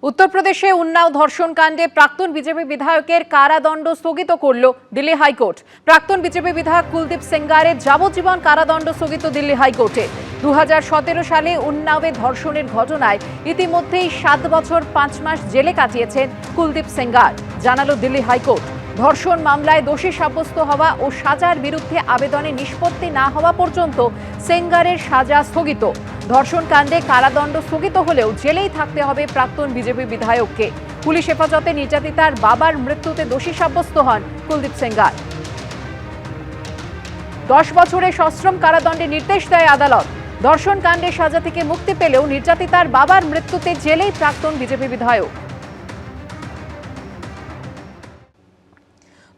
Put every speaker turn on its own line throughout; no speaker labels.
উত্তরপ্রদেশে উন্নাও ধর্ষণ কাণ্ডে প্রাক্তন বিজেপি বিধায়কের কারাদণ্ড স্থগিত করল দিল্লি হাইকোর্ট। প্রাক্তন বিজেপি বিধায়ক কুলদীপ সেঙ্গারের যাবজ্জীবন কারাদণ্ড স্থগিত দিল্লি হাইকোর্টে। 2017 সালে উন্নাওয়ে ধর্ষণের ঘটনায় ইতিমধ্যেই 7 বছর 5 মাস জেলে কাটিয়েছেন কুলদীপ সেঙ্গার, জানালো দিল্লি হাইকোর্ট। ধর্ষণ মামলায় দোষী সাব্যস্ত হওয়া ও সাজার বিরুদ্ধে আবেদনে নিষ্পত্তি না হওয়া পর্যন্ত সেঙ্গারের সাজা স্থগিত। ধর্ষণ কাণ্ডে কারাদণ্ড স্থগিত হলেও জেলেই থাকতে হবে প্রাক্তন বিজেপি বিধায়ককে। পুলিশ হেফাজতে নির্যাতিতার বাবার মৃত্যুতে দোষী সাব্যস্ত হন কুলদীপ সেঙ্গার। 10 বছরের সশ্রম কারাদণ্ডের নির্দেশ দেয় আদালত। ধর্ষণ কাণ্ডের সাজা থেকে মুক্তি পেলেও নির্যাতিতার বাবার মৃত্যুতে জেলেই প্রাক্তন বিজেপি বিধায়ক।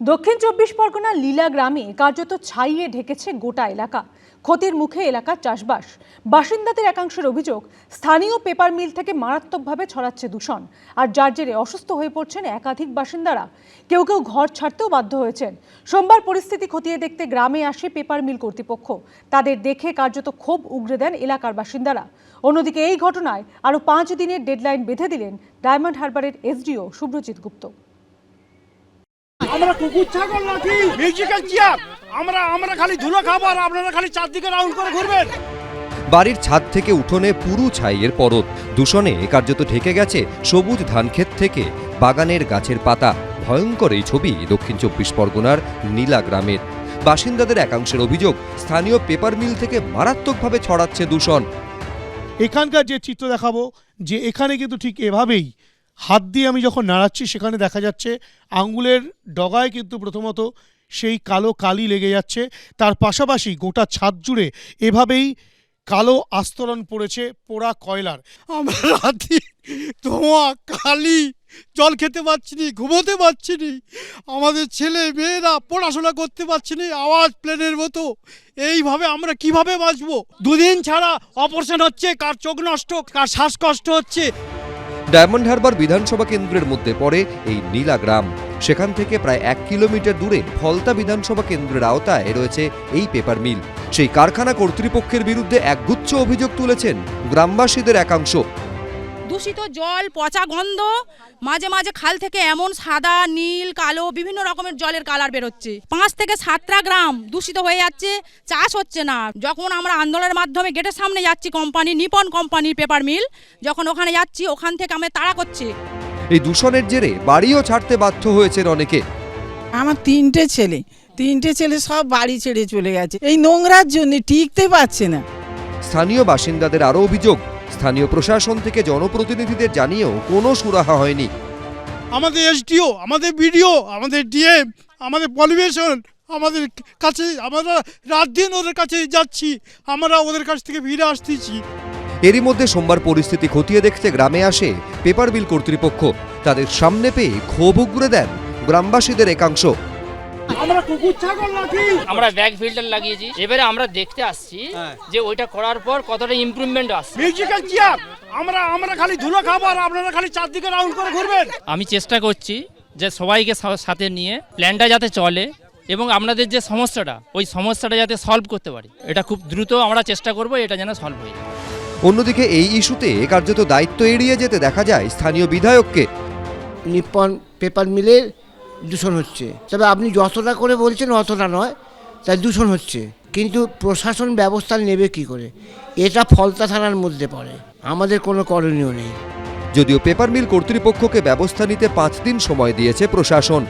দক্ষিণ 24 পরগনার লীলা গ্রামে কার্যত ছাইয়ে ঢেকেছে গোটা এলাকা। ক্ষতির মুখে এলাকার চাষবাস। বাসিন্দাদের একাংশের অভিযোগ, স্থানীয় পেপার মিল থেকে মারাত্মকভাবে ছড়াচ্ছে দূষণ, আর যার জেরে অসুস্থ হয়ে পড়ছেন একাধিক বাসিন্দারা। কেউ কেউ ঘর ছাড়তেও বাধ্য হয়েছেন। সোমবার পরিস্থিতি খতিয়ে দেখতে গ্রামে আসে পেপার মিল কর্তৃপক্ষ। তাদের দেখে কার্যত ক্ষোভ উগরে দেন এলাকার বাসিন্দারা। অন্যদিকে এই ঘটনায় আরও 5 দিনের ডেডলাইন বেঁধে দিলেন ডায়মন্ড হারবারের এসডিও শুভ্রজিৎ গুপ্ত।
আমরা কুকুর ছাগল নাকি মিউজিক্যাল চেয়ার? আমরা খালি ধুলো খাবো আর আপনারা খালি চারদিকে রাউন্ড করে ঘুরবেন।
বাড়ির ছাদ থেকে উঠোনে পুরু ছাইয়ের পরত। দূষণে কার্যত ঢেকে গেছে সবুজ ধানক্ষেত থেকে বাগানের গাছের পাতা। ভয়ঙ্কর এই ছবি দক্ষিণ 24 পরগনার নীলা গ্রামের। বাসিন্দাদের একাংশের অভিযোগ, স্থানীয় পেপার মিল থেকে মারাত্মকভাবে ছড়াচ্ছে দূষণ।
এখানকার যে চিত্র দেখাবো, যে এখানে কিন্তু ঠিক এভাবেই হাত দিয়ে আমি যখন নাড়াচ্ছি সেখানে দেখা যাচ্ছে আঙ্গুলের ডগায় কিন্তু প্রথমত সেই কালো কালি লেগে যাচ্ছে। তার পাশাপাশি গোটা ছাদ জুড়ে এভাবেই কালো আস্তরণ পড়েছে পোড়া কয়লার। আমরা রাতে ধোঁয়া কালি, জল খেতে পারছি নি, ঘুমোতে পারছি নি, আমাদের ছেলে মেয়েরা পড়াশোনা করতে পারছি নি, আওয়াজ প্লেনের মতো। এইভাবে আমরা কিভাবে বাঁচবো? 2 দিন ছাড়া অপারেশন হচ্ছে, কার চোখ নষ্ট, কার শ্বাসকষ্ট হচ্ছে।
ডায়মন্ড হারবার বিধানসভা কেন্দ্রের মধ্যে পড়ে এই নীলা গ্রাম। সেখান থেকে প্রায় 1 কিলোমিটার দূরে ফলতা বিধানসভা কেন্দ্রের আওতায় রয়েছে এই পেপার মিল। সেই কারখানা কর্তৃপক্ষের বিরুদ্ধে একগুচ্ছ অভিযোগ তুলেছেন গ্রামবাসীদের একাংশ।
দূষিত জল, পচা গন্ধ, মাঝে মাঝে খাল থেকে এমন সাদা, নীল, কালো বিভিন্ন রকমের জলের কালার বেরোচ্ছে। 5 থেকে 7টা গ্রাম দূষিত হয়ে যাচ্ছে, চাষ হচ্ছে না। যখন আমরা আন্দোলনের মাধ্যমে গেটের সামনে যাচ্ছি, কোম্পানি নিপন কোম্পানির পেপার মিল, যখন ওখানে যাচ্ছি ওখান থেকে আমরা তাড়া করছি।
এই দূষণের জেরে বাড়িও ছাড়তে বাধ্য হয়েছেন অনেকে।
আমার 3টে ছেলে সব বাড়ি ছেড়ে চলে গেছে এই নোংরার জন্য, টিকতে পারছে না।
স্থানীয় বাসিন্দাদের আরও অভিযোগ, স্থানীয় প্রশাসন থেকে জনপ্রতিনিধিদের জানিয়েও কোনো সুরাহা হয়নি।
আমাদের এসডিও, আমাদের বিডিও, আমাদের ডিএম, আমাদের পলিউশন আমাদের কাছে, আমরা রাত দিন ওদের কাছে যাচ্ছি, আমরা ওদের কাছ থেকে ফিরে আসতেছি।
এরই মধ্যে সোমবার পরিস্থিতি খতিয়ে দেখতে গ্রামে আসে পেপার মিল কর্তৃপক্ষ। তাদের সামনে পেয়ে ক্ষোভ উগরে দেন গ্রামবাসীদের একাংশ।
আমরা কুকুর ছাগল নাকি?
আমরা ব্যাক ফিল্টার লাগিয়েছি, এবারে আমরা দেখতে আসছি যে ওইটা করার পর কতটা ইমপ্রুভমেন্ট আসছে।
Musical chair? আমরা খালি ধুলো খাবো আর আপনারা খালি চারদিকে রাউন্ড করে ঘুরবেন।
আমি চেষ্টা করছি যে সবাইকে সাথে নিয়ে প্ল্যানটা যাতে চলে এবং আপনাদের যে সমস্যাটা, ওই সমস্যাটা যাতে সলভ করতে পারি। এটা খুব দ্রুত আমরা চেষ্টা করব, এটা যেন সলভ হয়ে যায়।
অন্যদিকে এই ইস্যুতে কার্যত দায়িত্ব এড়িয়ে যেতে দেখা যায় স্থানীয় বিধায়ককে।
নিপন পেপার মিলের দূষণ হচ্ছে, তবে আপনি যতটা করে বলছেন অতটা নয়, তাই দূষণ হচ্ছে। কিন্তু প্রশাসন ব্যবস্থা নেবে কি করে? এটা ফলতা থানার মধ্যে পড়ে, আমাদের কোনো করণীয় নেই।
যদিও পেপার মিল কর্তৃপক্ষকে ব্যবস্থা নিতে 5 দিন সময় দিয়েছে প্রশাসন।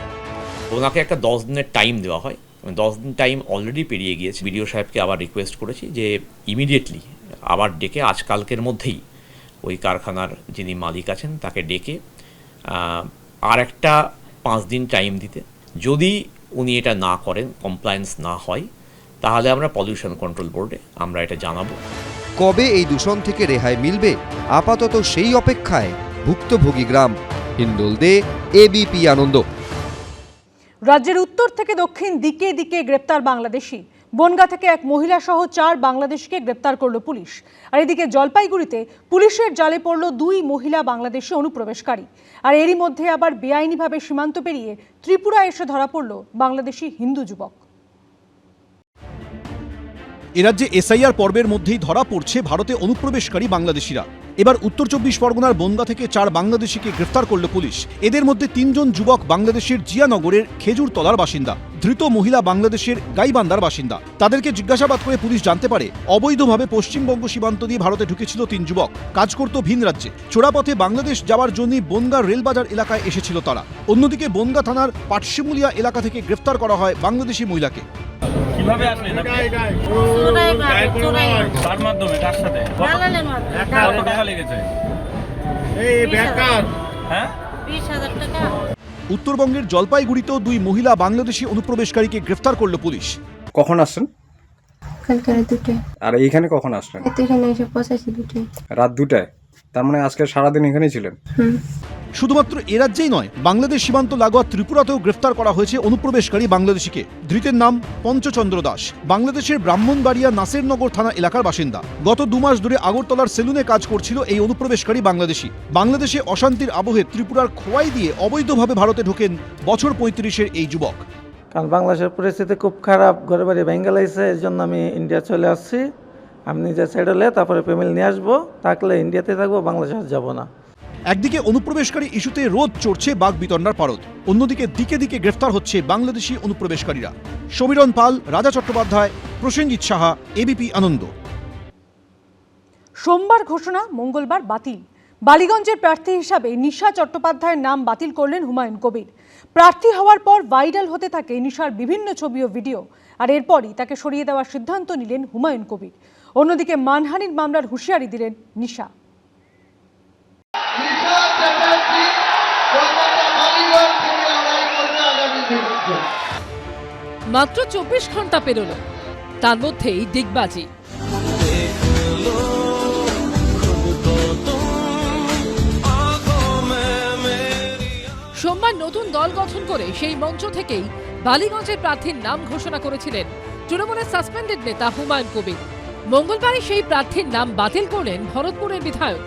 ওনাকে একটা 10 দিনের টাইম দেওয়া হয়, 10 দিন টাইম অলরেডি পেরিয়ে গিয়েছে। বিডিও সাহেবকে আবার রিকোয়েস্ট করেছি যে ইমিডিয়েটলি আবার ডেকে আজকালকের মধ্যেই ওই কারখানার যিনি মালিক আছেন তাকে ডেকে আর একটা 5 দিন টাইম দিতে। যদি উনি এটা না করেন, কমপ্লায়েন্স না হয়, তাহলে আমরা পলিউশন কন্ট্রোল বোর্ডে আমরা এটা জানাবো।
কবে এই দূষণ থেকে রেহাই মিলবে, আপাতত সেই অপেক্ষায় ভুক্তভোগী গ্রাম। হিন্দোল দে, এবিপি আনন্দ।
রাজ্যের উত্তর থেকে দক্ষিণ দিকে দিকে গ্রেপ্তার বাংলাদেশি। বনগাঁ থেকে এক মহিলা সহ 4 বাংলাদেশিকে গ্রেপ্তার করল পুলিশ। আর এদিকে জলপাইগুড়িতে পুলিশের জালে পড়ল 2 মহিলা বাংলাদেশি অনুপ্রবেশকারী। আর এরই মধ্যে আবার বেআইনিভাবে সীমান্ত পেরিয়ে ত্রিপুরা এসে ধরা পড়ল বাংলাদেশি হিন্দু যুবক।
এরাজ্যে এসআইআর পর্বের মধ্যেই ধরা পড়ছে ভারতে অনুপ্রবেশকারী বাংলাদেশিরা। এবার উত্তর 24 পরগনার বনগাঁ থেকে 4 বাংলাদেশিকে গ্রেফতার করল পুলিশ। এদের মধ্যে 3 জন যুবক বাংলাদেশের জিয়ানগরের খেজুরতলার বাসিন্দা, ধৃত মহিলা বাংলাদেশের গাইবান্ধার বাসিন্দা। তাদেরকে জিজ্ঞাসাবাদ করে পুলিশ জানতে পারে অবৈধভাবে পশ্চিমবঙ্গ সীমান্ত দিয়ে ভারতে ঢুকেছিল 3 যুবক, কাজ করত ভিন রাজ্যে। চোরাপথে বাংলাদেশ যাওয়ার জন্য বনগাঁ রেলবাজার এলাকায় এসেছিল তারা। অন্যদিকে বনগাঁ থানার পাটশিমুলিয়া এলাকা থেকে গ্রেফতার করা হয় বাংলাদেশি মহিলাকে।
কিভাবে আসলেন আপনি? কার মাধ্যমে, কার সাথে? কত টাকা লেগেছে? হ্যাঁ,
20,000 টাকা।
উত্তরবঙ্গের জলপাইগুড়িতেও 2 মহিলা বাংলাদেশি অনুপ্রবেশকারীকে গ্রেফতার করল পুলিশ।
কখন আসছেন?
কালকে রাত 2টায়।
আর এইখানে কখন আসলেন?
এখানে এসে পৌঁছেছি 2টায়।
রাত 2টায়? তার মানে আজকে সারাদিন এখানেই ছিলেন?
শুধুমাত্র এ রাজ্যেই নয়, বাংলাদেশ সীমান্ত লাগোয়া ত্রিপুরাতেও গ্রেফতার করা হয়েছে অনুপ্রবেশকারী বাংলাদেশিকে। ধৃতের নাম পঞ্চচন্দ্র দাস, বাংলাদেশের ব্রাহ্মণবাড়িয়া নাসিরনগর থানা এলাকার বাসিন্দা। গত 2 মাস ধরে আগরতলার সেলুনে কাজ করছিল এই অনুপ্রবেশকারী বাংলাদেশি। বাংলাদেশে অশান্তির আবহে ত্রিপুরার খোয়াই দিয়ে অবৈধভাবে ভারতে ঢোকেন বছর 35-এর এই যুবক।
কারণ বাংলাদেশের পরিস্থিতি খুব খারাপ, ঘরে বাড়ি ভেঙে গেছে, এর জন্য আমি ইন্ডিয়া চলে আসছি। আমি নিজে সেটেল হয়ে তারপরে ফ্যামিলি নিয়ে আসবো, থাকলে ইন্ডিয়াতে থাকবো, বাংলাদেশে যাব না।
একদিকে অনুপ্রবেশকারী ইস্যুতে রোদ চড়ছে বাগবিতণ্ডার পারদ, অন্যদিকে দিকে দিকে গ্রেফতার হচ্ছে বাংলাদেশি অনুপ্রবেশকারীরা। সমীরণ পাল, রাজা চট্টোপাধ্যায়, প্রসেনজিৎ সাহা, এবিপি আনন্দ।
সোমবার ঘোষণা, মঙ্গলবার বাতিল। বালিগঞ্জের প্রার্থী হিসাবে নিশা চট্টোপাধ্যায়ের নাম বাতিল করলেন হুমায়ুন কবির। প্রার্থী হওয়ার পর ভাইরাল হতে থাকে নিশার বিভিন্ন ছবি ও ভিডিও, আর এরপরই তাকে সরিয়ে দেওয়ার সিদ্ধান্ত নিলেন হুমায়ুন কবির। অন্যদিকে মানহানির মামলার হুঁশিয়ারি দিলেন নিশা।
মাত্র 24 ঘন্টা পেরোলো, তার মধ্যেই দিগবাজি। সোমবার নতুন দল গঠন করে সেই মঞ্চ থেকেই বালিগঞ্জের প্রার্থীর নাম ঘোষণা করেছিলেন তৃণমূলের সাসপেন্ডেড নেতা হুমায়ুন কবির। মঙ্গলবারই সেই প্রার্থীর নাম বাতিল করলেন ভরতপুরের বিধায়ক।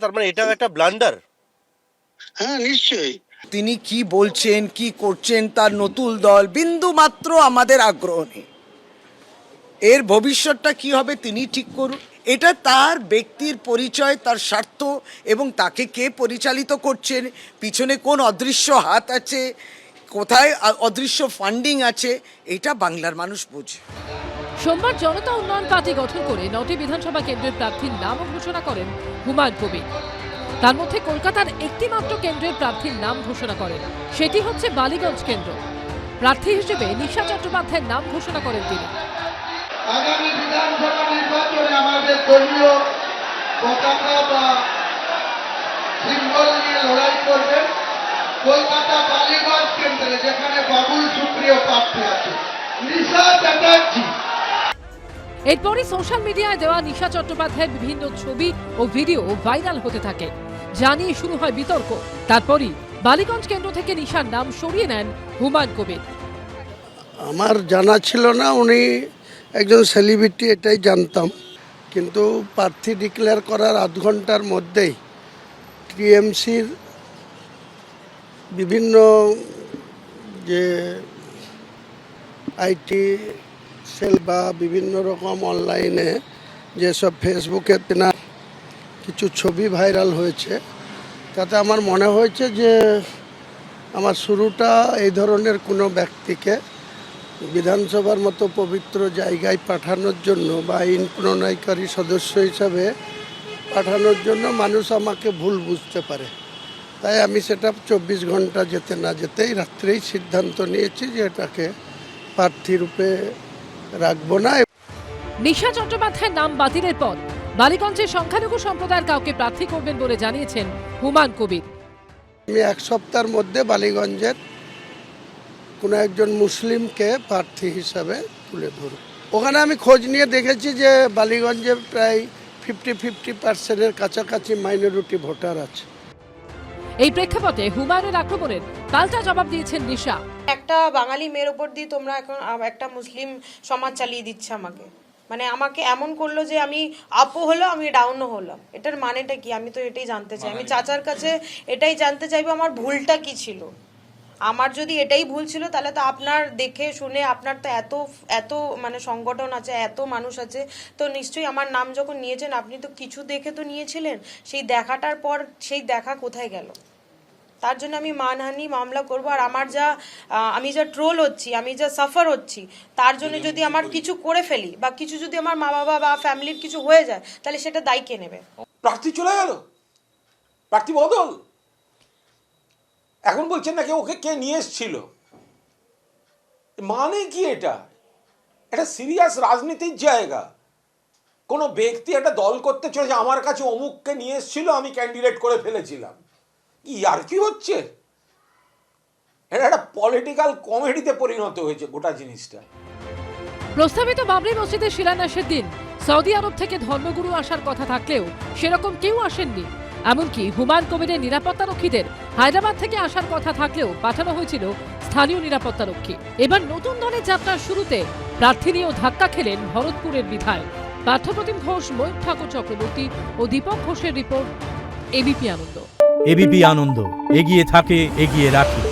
তার মানে এটা একটা ব্লান্ডার।
হ্যাঁ, নিশ্চয়ই। তিনি কি বলছেন, কি করছেন, তার নতুন দল বিন্দু মাত্র আমাদের আগ্রহ নেই। এর ভবিষ্যৎটা কি হবে তিনি ঠিক করুন। এটা তার ব্যক্তির পরিচয়, তার স্বার্থ এবং তাকে কে পরিচালিত করছেন, পিছনে কোন অদৃশ্য হাত আছে, কোথায় অদৃশ্য ফান্ডিং আছে, এটা বাংলার মানুষ বোঝে।
সোমবার জনতা উন্নয়ন পার্টি গঠন করে 9টি বিধানসভা কেন্দ্রের প্রার্থীর নামও ঘোষণা করেন হুমায়ুন কবির। তার মধ্যে কলকাতার একটি মাত্র কেন্দ্রের প্রার্থীর নাম ঘোষণা করেন, সেটি হচ্ছে বালিগঞ্জ কেন্দ্র। প্রার্থী হিসেবে নিশা চট্টোপাধ্যায়ের নাম ঘোষণা করেন তিনি।
আগামী বিধানসভা নির্বাচনে আমাদের দলীয় পতাকা বা সিম্বল নিয়ে লড়াই করবেন কলকাতা বালিগঞ্জ কেন্দ্রে, যেখানে বাবুল সুপ্রিয় প্রার্থী আছে, নিশা চ্যাটার্জি।
এরপরই সোশ্যাল মিডিয়ায় দেওয়া নিশা চট্টোপাধ্যায়ের বিভিন্ন ছবি ও ভিডিও ভাইরাল হতে থাকে, জানিয়ে শুরু হয় বিতর্ক। তারপরই বালিগঞ্জ কেন্দ্র থেকে নিশার নাম সরিয়ে নেন হুমায়ুন কবির।
আমার জানা ছিল না উনি একজন সেলিব্রিটি, এটাই জানতাম। কিন্তু প্রার্থী ডিক্লেয়ার করার আধ ঘন্টার মধ্যেই টিএমসির বিভিন্ন যে আইটি সেল বা বিভিন্ন রকম অনলাইনে যেসব ফেসবুকে তেনার কিছু ছবি ভাইরাল হয়েছে, তাতে আমার মনে হয়েছে যে আমার শুরুটা এই ধরনের কোনো ব্যক্তিকে বিধানসভার মতো পবিত্র জায়গায় পাঠানোর জন্য বা আইন প্রণয়নকারী সদস্য হিসাবে পাঠানোর জন্য মানুষ আমাকে ভুল বুঝতে পারে। তাই আমি সেটা 24 ঘন্টা যেতে না যেতেই রাত্রেই সিদ্ধান্ত নিয়েছি যে এটাকে প্রার্থী রূপে রাখবো না।
নিশা চট্টোপাধ্যায়ের নাম বাতিলের পর বালিগঞ্জের সংখ্যালঘু সম্প্রদায়ের কাউকে প্রার্থী করবেন বলে জানিয়েছেন হুমায়ুন কবির।
আমি 1 সপ্তাহের মধ্যে বালিগঞ্জের কোনো একজন মুসলিমকে প্রার্থী হিসাবে তুলে ধরব। ওখানে আমি খোঁজ নিয়ে দেখেছি যে বালিগঞ্জে প্রায় 50-50% কাছাকাছি মাইনরিটি ভোটার আছে।
এই প্রেক্ষাপটে হুমায়ুনের আক্রমণের পাল্টা জবাব দিয়েছেন নিশা।
একটা বাঙালি মেয়ের ওপর দিয়ে তোমরা এখন একটা মুসলিম সমাজ চালিয়ে দিচ্ছে আমাকে, মানে আমাকে এমন করলো যে আমি আপও হলো, আমি ডাউনও হলাম। এটার মানেটা কি? আমি তো এটাই জানতে চাই। আমি চাচার কাছে এটাই জানতে চাইবো আমার ভুলটা কি ছিল। আমার যদি এটাই ভুল ছিল তাহলে তো আপনার দেখে শুনে, আপনার তো এত মানে সংগঠন আছে, এত মানুষ আছে, তো নিশ্চয়ই আমার নাম যখন নিয়েছেন আপনি তো কিছু দেখে তো নিয়েছিলেন। সেই দেখাটার পর সেই দেখা কোথায় গেল? তার জন্য আমি মানহানি মামলা করব। আর আমার আমি যা ট্রোল হচ্ছি, আমি যা সাফার হচ্ছি, তার জন্য যদি আমার কিছু করে ফেলি বা কিছু যদি আমার মা বাবা বা ফ্যামিলির কিছু হয়ে যায়, তাহলে সেটা দায়ী কে নেবে?
প্রার্থী চলে গেল, প্রার্থী বদল, এখন বলছেন নাকি ওকে কে নিয়ে এসেছিল। মানে কি এটা? এটা সিরিয়াস রাজনীতির জায়গা। কোনো ব্যক্তি একটা দল করতে চলেছে, আমার কাছে অমুককে নিয়ে এসেছিল, আমি ক্যান্ডিডেট করে ফেলেছিলাম, কি আর কি হচ্ছে? এটা একটা পলিটিক্যাল কমেডিতে পরিণত হয়েছে গোটা জিনিসটা।
প্রস্তাবিত বাবরি মসজিদের শিলান্যাসের দিন সৌদি আরব থেকে ধর্মগুরু আসার কথা থাকলেও সেরকম কেউ আসেননি। এমনকি হুমায়ুন কবিরের নিরাপত্তারক্ষীদের হায়দ্রাবাদ থেকে আসার কথা থাকলেও পাঠানো হয়েছিল স্থানীয় নিরাপত্তারক্ষী। এবার নতুন দলের যাত্রার শুরুতে প্রার্থী নিয়েও ধাক্কা খেলেন ভরতপুরের বিধায়ক। পার্থপ্রতিম ঘোষ, ময়ূর ঠাকুর চক্রবর্তী ও দীপক ঘোষের রিপোর্ট, এবিপি আনন্দ।
এবিপি আনন্দ, এগিয়ে থাকে, এগিয়ে রাখে।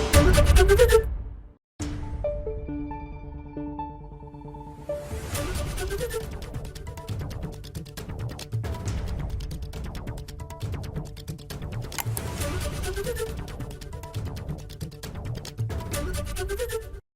Thank you.